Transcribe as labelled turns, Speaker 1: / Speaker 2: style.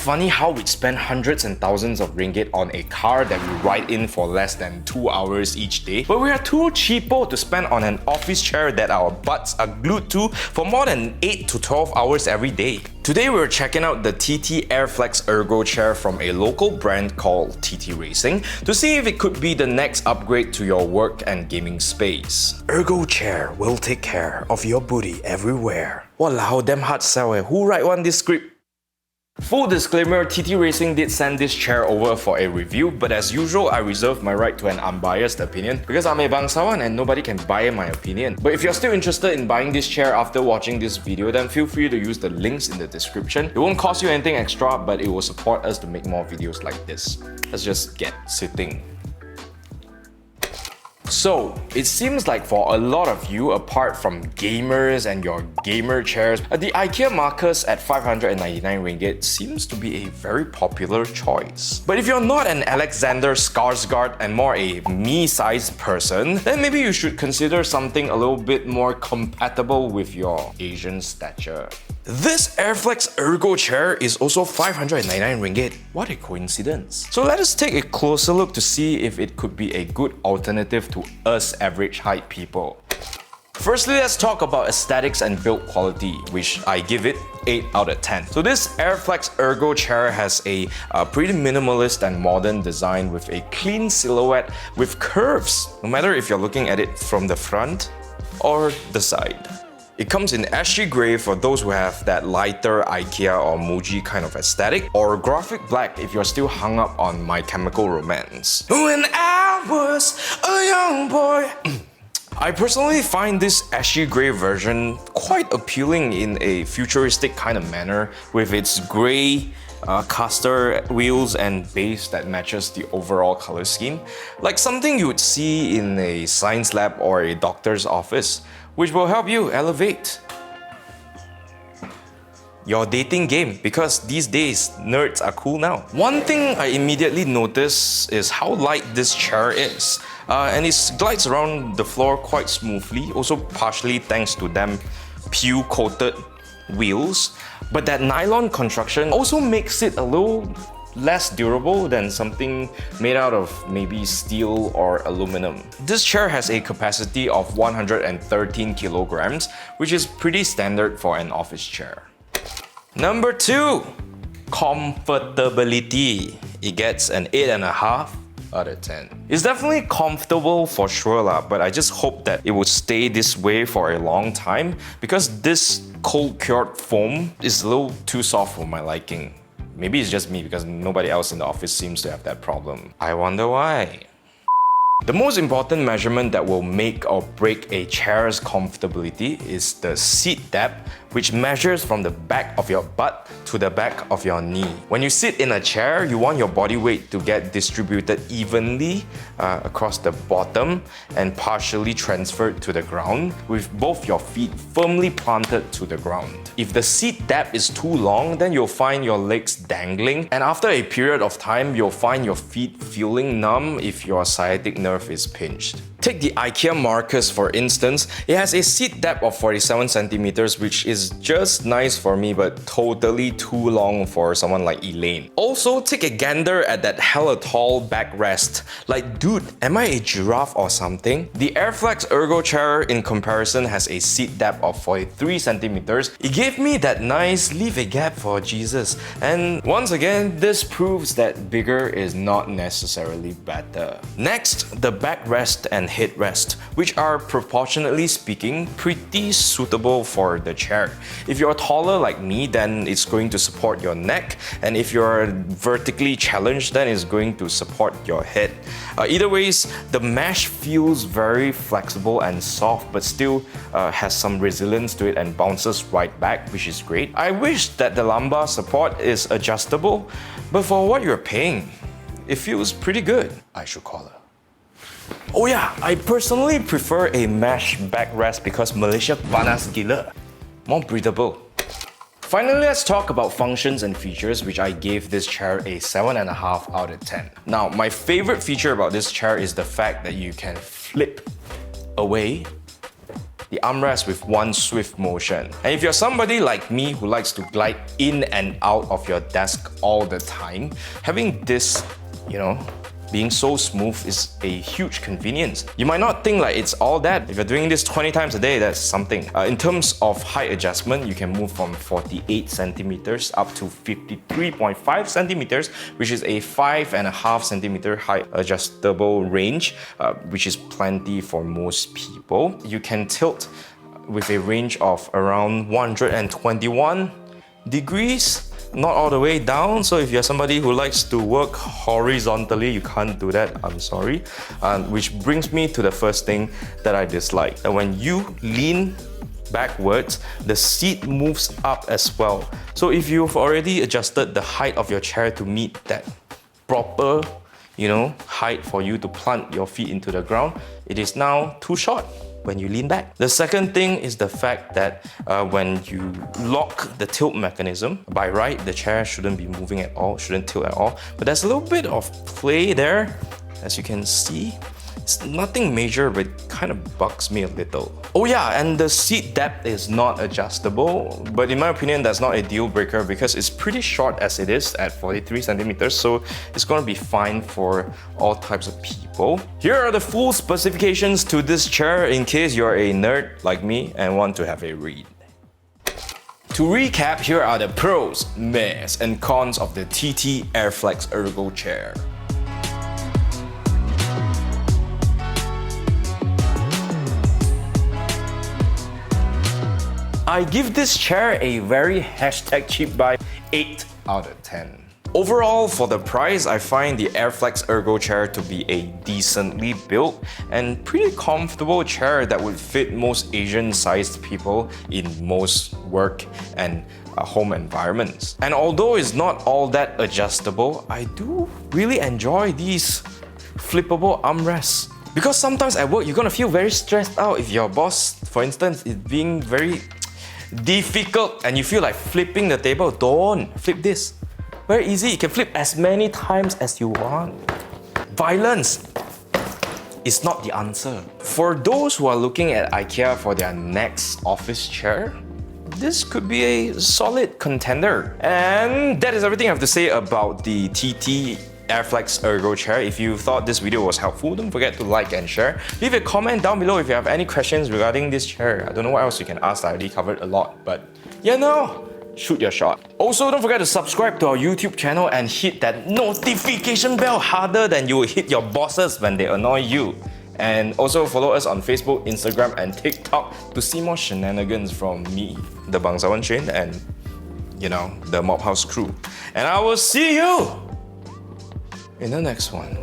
Speaker 1: funny how we'd spend hundreds and thousands of ringgit on a car that we ride in for less than 2 hours each day, but we are too cheapo to spend on an office chair that our butts are glued to for more than 8 to 12 hours every day. Today we're checking out the TT Airflex Ergochair from a local brand called TTRacing to see if it could be the next upgrade to your work and gaming space. Ergochair will take care of your booty everywhere. Walao, damn hard sell eh. Who write one this script? Full disclaimer, TTRacing did send this chair over for a review, but as usual, I reserve my right to an unbiased opinion because I'm a bangsawan and nobody can buy my opinion. But if you're still interested in buying this chair after watching this video, then feel free to use the links in the description. It won't cost you anything extra, but it will support us to make more videos like this. Let's just get sitting. So, it seems like for a lot of you, apart from gamers and your gamer chairs, the IKEA Marcus at 599 ringgit seems to be a very popular choice. But if you're not an Alexander Skarsgård and more a me-sized person, then maybe you should consider something a little bit more compatible with your Asian stature. This Airflex Ergochair is also 599 ringgit. What a coincidence. So let us take a closer look to see if it could be a good alternative to us average height people. Firstly, let's talk about aesthetics and build quality, which I give it 8 out of 10. So this Airflex Ergochair has a pretty minimalist and modern design with a clean silhouette with curves, no matter if you're looking at it from the front or the side. It comes in ashy grey for those who have that lighter IKEA or Muji kind of aesthetic, or graphic black if you're still hung up on My Chemical Romance. When I was a young boy. I personally find this ashy grey version quite appealing in a futuristic kind of manner with its grey caster wheels and base that matches the overall color scheme, like something you would see in a science lab or a doctor's office, which will help you elevate your dating game, because these days nerds are cool now. One thing I immediately notice is how light this chair is, and it glides around the floor quite smoothly, also partially thanks to them PU coated wheels. But that nylon construction also makes it a little less durable than something made out of maybe steel or aluminum. This chair has a capacity of 113 kilograms, which is pretty standard for an office chair. Number 2, comfortability. It gets an 8.5 out of 10. It's definitely comfortable for sure lah, but I just hope that it would stay this way for a long time because this cold cured foam is a little too soft for my liking. Maybe it's just me because nobody else in the office seems to have that problem. I wonder why. The most important measurement that will make or break a chair's comfortability is the seat depth, which measures from the back of your butt to the back of your knee. When you sit in a chair, you want your body weight to get distributed evenly across the bottom and partially transferred to the ground, with both your feet firmly planted to the ground. If the seat depth is too long, then you'll find your legs dangling, and after a period of time, you'll find your feet feeling numb if your sciatic nerve is pinched. Take the IKEA Marcus for instance. It has a seat depth of 47 centimeters, which is just nice for me but totally too long for someone like Elaine. Also, take a gander at that hella tall backrest. Like, dude, am I a giraffe or something? The Airflex Ergochair in comparison has a seat depth of 43 centimeters. It gave me that nice leave a gap for Jesus. And once again, this proves that bigger is not necessarily better. Next, the backrest and headrest, which are proportionately speaking pretty suitable for the chair. If you're taller like me, then it's going to support your neck, and if you're vertically challenged, then it's going to support your head. Either ways, the mesh feels very flexible and soft, but still has some resilience to it and bounces right back, which is great. I wish that the lumbar support is adjustable, but for what you're paying, it feels pretty good. I should call her. Oh yeah, I personally prefer a mesh backrest because Malaysia panas gila. More breathable. Finally, let's talk about functions and features, which I gave this chair a 7.5 out of 10. Now, my favorite feature about this chair is the fact that you can flip away the armrest with one swift motion. And if you're somebody like me who likes to glide in and out of your desk all the time, having this, being so smooth is a huge convenience. You might not think like it's all that. If you're doing this 20 times a day, that's something. In terms of height adjustment, you can move from 48 centimeters up to 53.5 centimeters, which is a 5.5 centimeter height adjustable range, which is plenty for most people. You can tilt with a range of around 121 degrees. Not all the way down, so if you're somebody who likes to work horizontally, you can't do that, I'm sorry. Which brings me to the first thing that I dislike. That when you lean backwards, the seat moves up as well. So if you've already adjusted the height of your chair to meet that proper, height for you to plant your feet into the ground, it is now too short when you lean back. The second thing is the fact that when you lock the tilt mechanism, by right, the chair shouldn't be moving at all, shouldn't tilt at all. But there's a little bit of play there, as you can see. It's nothing major, but it kind of bugs me a little. Oh yeah, and the seat depth is not adjustable, but in my opinion, that's not a deal breaker because it's pretty short as it is at 43 centimeters, so it's gonna be fine for all types of people. Here are the full specifications to this chair in case you're a nerd like me and want to have a read. To recap, here are the pros, mehs, and cons of the TT Airflex Ergochair. I give this chair a very #cheap buy 8 out of 10. Overall, for the price, I find the Airflex Ergochair to be a decently built and pretty comfortable chair that would fit most Asian-sized people in most work and home environments. And although it's not all that adjustable, I do really enjoy these flippable armrests. Because sometimes at work, you're gonna feel very stressed out if your boss, for instance, is being very difficult and you feel like flipping the table. Don't flip this. Very easy. You can flip as many times as you want. Violence is not the answer. For those who are looking at IKEA for their next office chair, this could be a solid contender. And that is everything I have to say about the TT Airflex Ergochair. If you thought this video was helpful, don't forget to like and share. Leave a comment down below if you have any questions regarding this chair. I don't know what else you can ask. I already covered a lot, but shoot your shot. Also, don't forget to subscribe to our YouTube channel and hit that notification bell harder than you will hit your bosses when they annoy you. And also follow us on Facebook, Instagram, and TikTok to see more shenanigans from me, the Bangsawan Chain, and the Mob House crew. And I will see you in the next one.